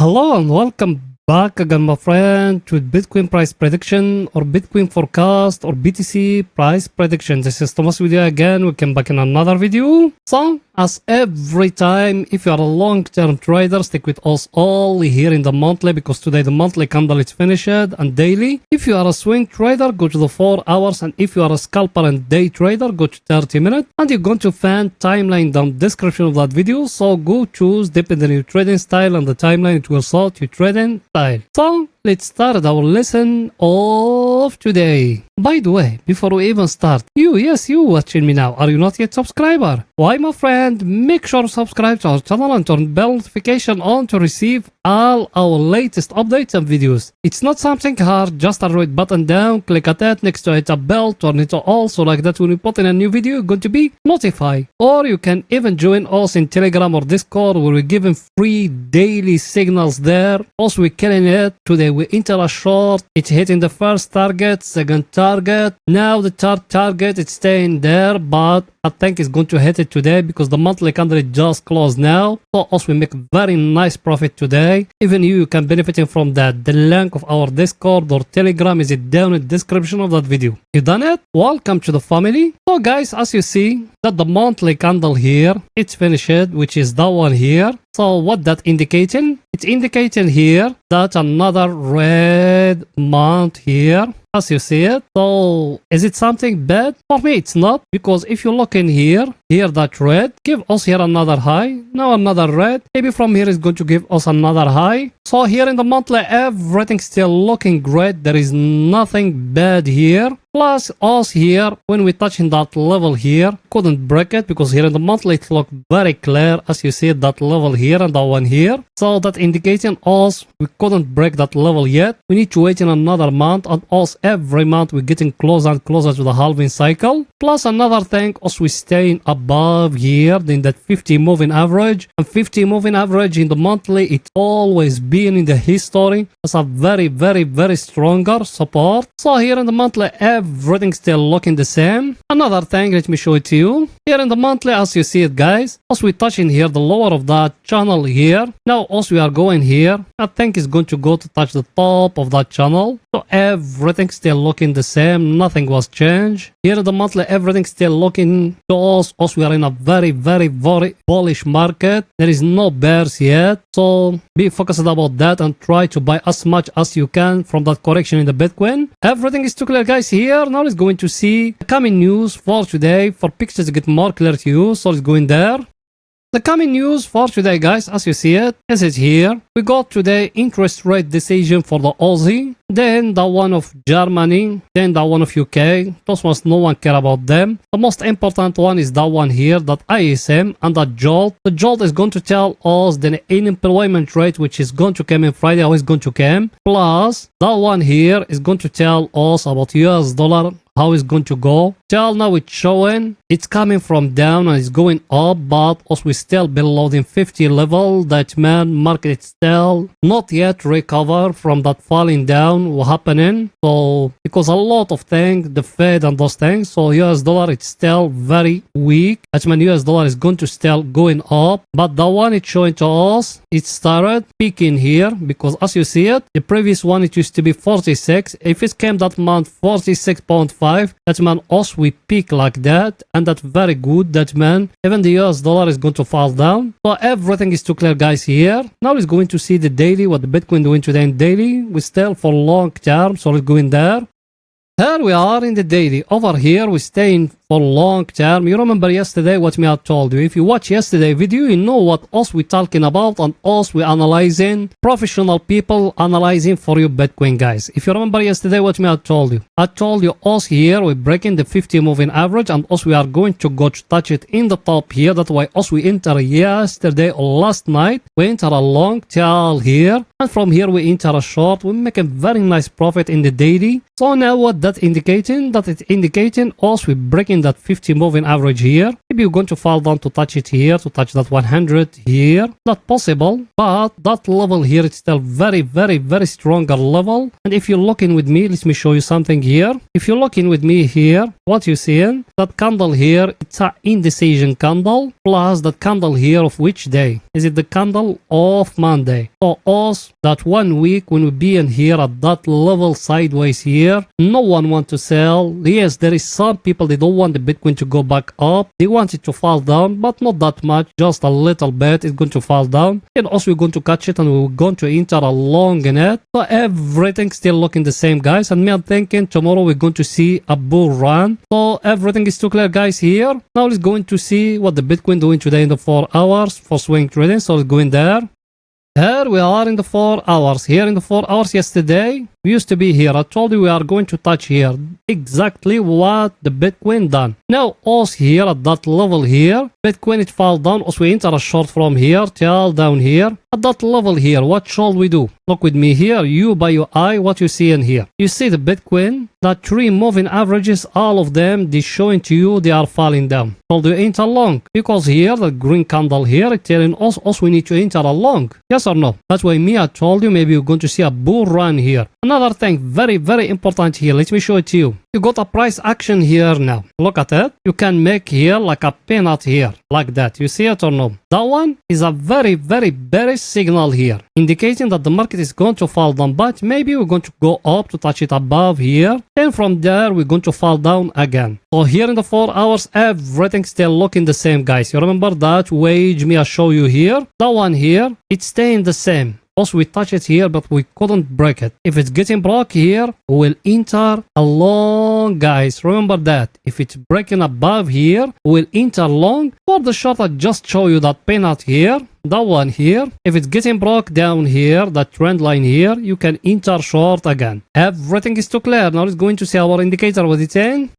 Hello and welcome back again, my friend, to Bitcoin price prediction or Bitcoin forecast or BTC price prediction. This is Thomas with you again. We came back in another video. So, as every time, if you are a long-term trader, stick with us all here in the monthly, because today the monthly candle is finished, and daily. If you are a swing trader, go to the 4 hours, and if you are a scalper and day trader, go to 30 minutes, and you're going to find timeline down description of that video. So go choose depending on your trading style, and the timeline it will sort your trading style. So let's start our lesson of today. By the way, before we even start, you watching me now, are you not yet subscriber? Why, my friend, make sure to subscribe to our channel and turn bell notification on to receive all our latest updates and videos. It's not something hard, just a red button down, click at that, next to it a bell, turn it on so like that when we put in a new video, you're going to be notified. Or you can even join us in Telegram or Discord, where we're giving free daily signals there. Also, we're killing it. Today we enter a short, it's hitting the first target, second target. Now the third target, it's staying there, but I think it's going to hit it today because the monthly candle just closed now. So also we make very nice profit today. Even you can benefit from that. The link of our Discord or Telegram is down in the description of that video. You done it? Welcome to the family. So guys, as you see that the monthly candle here, it's finished, which is that one here. So what that indicating? It's indicating here that another red month here, as you see it. So is it something bad? For me it's not, because if you look in here that red give us here another high, now another red, maybe from here is going to give us another high. So here in the monthly everything still looking great, there is nothing bad here. Plus us here, when we touching that level here, couldn't break it, because here in the monthly it looked very clear, as you see that level here and that one here. So that indicating us we couldn't break that level yet. We need to wait in another month, and us every month we're getting closer and closer to the halving cycle. Plus another thing, us we staying above here in that 50 moving average, and 50 moving average in the monthly it's always been in the history as a very stronger support. So here in the monthly everything still looking the same. Another thing, let me show it to you. Here in the monthly, as you see it guys, as we touching here the lower of that channel here, now as we are going here, I think it's going to go to touch the top of that channel. So everything still looking the same, nothing was changed. Here in the monthly everything still looking to us as we are in a very bullish market. There is no bears yet, so be focused about that and try to buy as much as you can from that correction in the Bitcoin. Everything is too clear guys here. Now let's go into see the coming news for today, for pictures to get more clear to you. So let's go in there. The coming news for today guys, as you see it, is it here. We got today interest rate decision for the Aussie, then the one of Germany, then the one of UK. Those ones no one care about them. The most important one is that one here, that ISM and that JOLT. The JOLT is going to tell us the unemployment rate, which is going to come in Friday, how it's going to come. Plus that one here is going to tell us about US dollar, how it's going to go. Till now it's showing it's coming from down and it's going up, but also we still below the 50 level. That man market still not yet recover from that falling down what happening. So because a lot of things, the Fed and those things, so US dollar it's still very weak. That means US dollar is going to still going up, but the one it's showing to us, it started peaking here, because as you see it, the previous one it used to be 46. If it came that month 46.5, that man us we peak like that, and that's very good. That man, even the US dollar is going to fall down. So everything is too clear guys here. Now let's go into see the daily, what the Bitcoin doing today in daily. We still for long term, so let's go in there. Here we are in the daily. Over here we staying for long term. You remember yesterday what me I told you. If you watch yesterday video, you know what us we talking about, and us we analyzing, professional people analyzing for you Bitcoin guys. If you remember yesterday what me I told you us here we breaking the 50 moving average, and us we are going to go to touch it in the top here. That's why us we enter yesterday or last night we enter a long tail here, and from here we enter a short. We make a very nice profit in the daily. So now what that indicating? That it's indicating us we breaking that 50 moving average here. Maybe you're going to fall down to touch it here, to touch that 100 here. Not possible, but that level here it's still very stronger level. And if you're looking with me, let me show you something here. If you're looking with me here, what you seeing? That candle here, it's a indecision candle, plus that candle here of which day? Is it the candle of Monday? For us, that 1 week when we be in here at that level sideways here, no one want to sell. Yes, there is some people, they don't want the Bitcoin to go back up. They want it to fall down, but not that much, just a little bit. It's going to fall down. And also we're going to catch it and we're going to enter a long in it. So everything still looking the same, guys. And me, I'm thinking tomorrow we're going to see a bull run. So everything is too clear, guys, here. Now let's going to see what the Bitcoin doing today in the 4 hours for swing trading. So let's go in there. Here we are in the 4 hours. Here in the 4 hours yesterday, we used to be here. I told you we are going to touch here exactly what the Bitcoin done. Now us here at that level here, Bitcoin it fall down. Also we enter a short from here till down here. At that level here, what shall we do? Look with me here. You by your eye, what you see in here. You see the Bitcoin, that 3 moving averages, all of them, they showing to you they are falling down. Shall you enter long? Because here, the green candle here, it's telling us also we need to enter a long. Yes or no? That's why me, I told you maybe you're going to see a bull run here. Another thing, very, very important here. Let me show it to you. You got a price action here now. Look at it. You can make here like a peanut here, like that. You see it or no? That one is a very, very bearish signal here, indicating that the market is going to fall down, but maybe we're going to go up to touch it above here. And from there, we're going to fall down again. So here in the 4 hours, everything still looking the same, guys. You remember that wage me I show you here? That one here, it's staying the same. Also, we touch it here, but we couldn't break it. If it's getting broke here, we'll enter a long, guys. Remember that. If it's breaking above here, we'll enter long. For the short, I just show you that peanut here. That one here. If it's getting broke down here, that trend line here, you can enter short again. Everything is too clear. Now let's go into see our indicator what it's saying.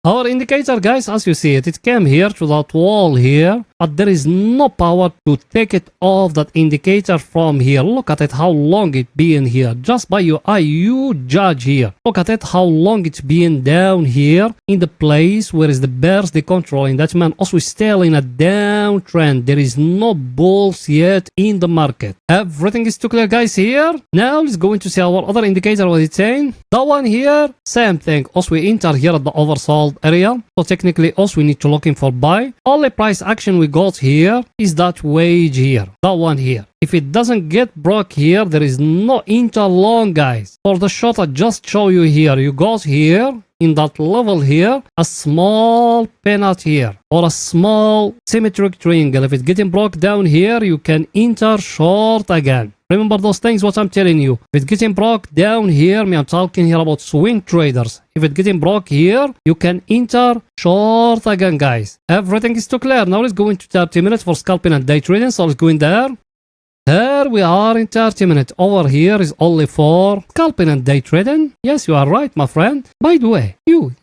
Our indicator, guys, as you see it, it came here to that wall here, but there is no power to take it off that indicator from here. Look at it, how long it been here. Just by your eye, you judge here. Look at it, how long it's been down here in the place where is the bears they controlling. That man also still in a downtrend. There is no bulls yet in the market. Everything is too clear, guys, here. Now let's go into see our other indicator what it's saying. That one here, same thing. Also we enter here at the oversold area, so technically also we need to looking for buy. Only price action we got here is that wage here, that one here. If it doesn't get broke here, there is no enter long, guys. For the short, I just show you here. You got here in that level here a small peanut here or a small symmetric triangle. If it's getting broke down here, you can enter short again. Remember those things what I'm telling you. If it's getting broke down here, I'm talking here about swing traders. If it's getting broke here, you can enter short again, guys. Everything is too clear. Now let's go into 30 minutes for scalping and day trading. So let's go in there. Here we are in 30 minutes. Over here is only for scalping and day trading. Yes, you are right, my friend. By the way, you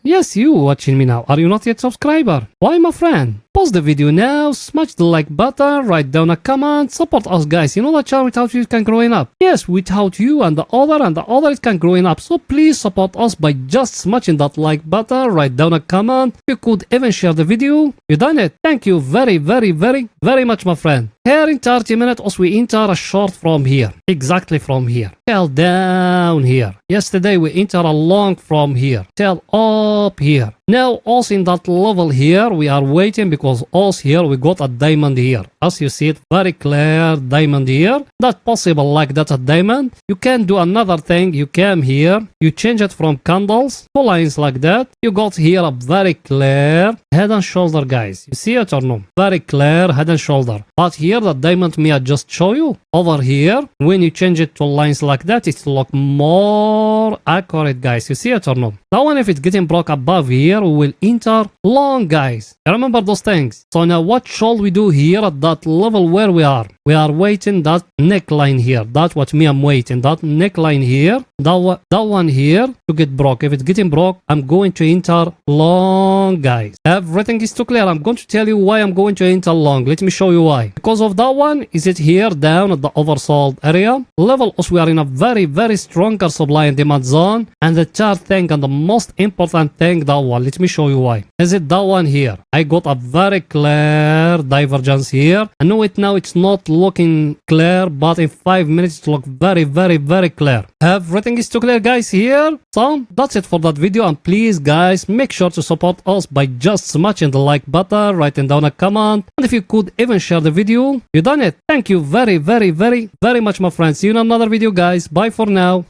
watching me now. Are you not yet subscriber? Why, my friend? Pause the video now, smash the like button, write down a comment, support us, guys. You know that channel without you it can growing up. Yes, without you and the other it can growing up. So please support us by just smashing that like button, write down a comment. You could even share the video. You done it. Thank you very, very, very, very much, my friend. Here in 30 minutes, also we enter a short from here. Exactly from here. Till down here. Yesterday we enter a long from here. Till up here. Now also in that level here, we are waiting because also here we got a diamond here. As you see it, very clear diamond here. Not possible like that a diamond. You can do another thing. You came here, you change it from candles to lines like that. You got here a very clear head and shoulder, guys. You see it or no? Very clear head and shoulder. But here the diamond me I just show you. Over here, when you change it to lines like that, it look more accurate, guys. You see it or no? Now when if it's getting broke above here, we will enter long, guys. Remember those things. So now what shall we do here at that level where we are? We are waiting that neckline here. That's what me I'm waiting. That neckline here. That one here to get broke. If it's getting broke, I'm going to enter long, guys. Everything is too clear. I'm going to tell you why I'm going to enter long. Let me show you why. Because of that one, is it here down at the oversold area level? Also, we are in a very, very stronger supply and demand zone. And the third thing and the most important thing, that one. Let me show you why. Is it that one here? I got a very clear divergence here. I know it now. It's not looking clear, but in 5 minutes it look very, very, very clear. Everything is too clear, guys, here. So that's it for that video, and please, guys, make sure to support us by just smashing the like button, writing down a comment, and if you could even share the video, you done it. Thank you very, very, very, very much, my friends. See you in another video, guys. Bye for now.